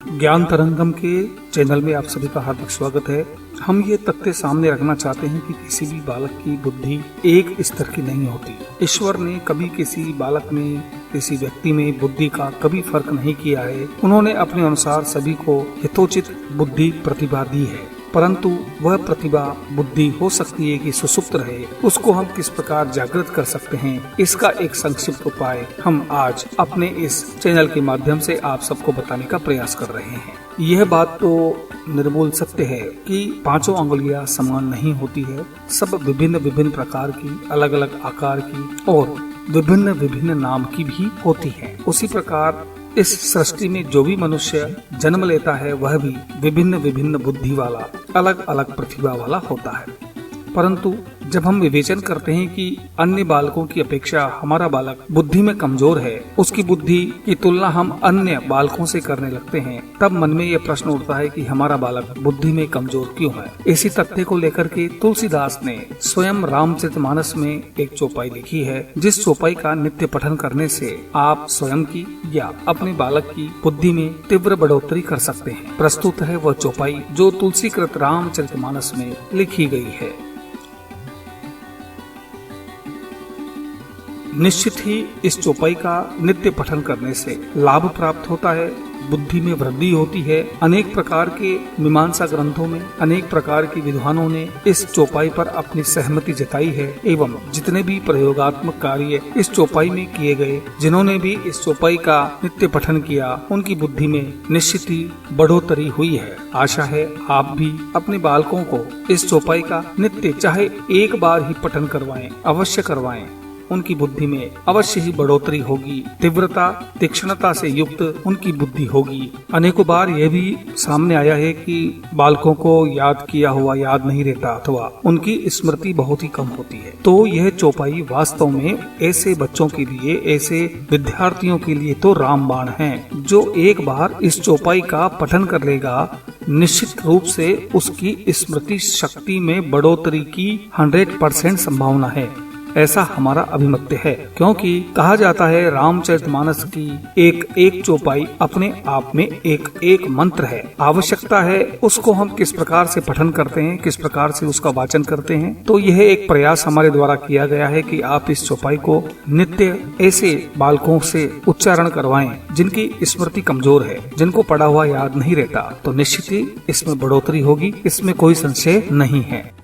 ज्ञान तरंगम के चैनल में आप सभी का हार्दिक स्वागत है। हम ये तथ्य सामने रखना चाहते हैं कि किसी भी बालक की बुद्धि एक स्तर की नहीं होती। ईश्वर ने कभी किसी बालक में, किसी व्यक्ति में बुद्धि का कभी फर्क नहीं किया है। उन्होंने अपने अनुसार सभी को यथोचित बुद्धि प्रतिभा दी है, परंतु वह प्रतिभा बुद्धि हो सकती है कि सुसुप्त रहे। उसको हम किस प्रकार जागृत कर सकते हैं, इसका एक संक्षिप्त उपाय हम आज अपने इस चैनल के माध्यम से आप सबको बताने का प्रयास कर रहे हैं। यह बात तो निर्मूल सत्य है कि पांचों अंगुलियां समान नहीं होती है। सब विभिन्न विभिन्न प्रकार की, अलग अलग आकार की और विभिन्न विभिन्न नाम की भी होती है। उसी प्रकार इस सृष्टि में जो भी मनुष्य जन्म लेता है वह भी विभिन्न विभिन्न बुद्धि वाला, अलग अलग प्रतिभा वाला होता है। परंतु जब हम विवेचन करते हैं कि अन्य बालकों की अपेक्षा हमारा बालक बुद्धि में कमजोर है, उसकी बुद्धि की तुलना हम अन्य बालकों से करने लगते हैं, तब मन में यह प्रश्न उठता है कि हमारा बालक बुद्धि में कमजोर क्यों है। इसी तथ्य को लेकर के तुलसीदास ने स्वयं रामचरितमानस में एक चौपाई लिखी है, जिस चौपाई का नित्य पठन करने से आप स्वयं की या अपने बालक की बुद्धि में तीव्र बढ़ोतरी कर सकते हैं। प्रस्तुत है वह चौपाई जो तुलसीकृत रामचरितमानस में लिखी गई है। निश्चित ही इस चौपाई का नित्य पठन करने से लाभ प्राप्त होता है, बुद्धि में वृद्धि होती है। अनेक प्रकार के मीमांसा ग्रंथों में अनेक प्रकार के विद्वानों ने इस चौपाई पर अपनी सहमति जताई है एवं जितने भी प्रयोगात्मक कार्य इस चौपाई में किए गए, जिन्होंने भी इस चौपाई का नित्य पठन किया, उनकी बुद्धि में निश्चित ही बढ़ोतरी हुई है। आशा है आप भी अपने बालकों को इस चौपाई का नित्य चाहे एक बार ही पठन करवाएं, अवश्य करवाएं। उनकी बुद्धि में अवश्य ही बढ़ोतरी होगी, तीव्रता तीक्ष्णता से युक्त उनकी बुद्धि होगी। अनेकों बार यह भी सामने आया है कि बालकों को याद किया हुआ याद नहीं रहता अथवा उनकी स्मृति बहुत ही कम होती है। तो यह चौपाई वास्तव में ऐसे बच्चों के लिए, ऐसे विद्यार्थियों के लिए तो रामबाण है। जो एक बार इस चौपाई का पठन कर लेगा, निश्चित रूप से उसकी स्मृति शक्ति में बढ़ोतरी की 100% संभावना है, ऐसा हमारा अभिमत है। क्योंकि कहा जाता है रामचरितमानस की एक एक चौपाई अपने आप में एक एक मंत्र है। आवश्यकता है उसको हम किस प्रकार से पठन करते हैं, किस प्रकार से उसका वाचन करते हैं। तो यह एक प्रयास हमारे द्वारा किया गया है कि आप इस चौपाई को नित्य ऐसे बालकों से उच्चारण करवाएं जिनकी स्मृति कमजोर है, जिनको पढ़ा हुआ याद नहीं रहता। तो निश्चित ही इसमें बढ़ोतरी होगी, इसमें कोई संशय नहीं है।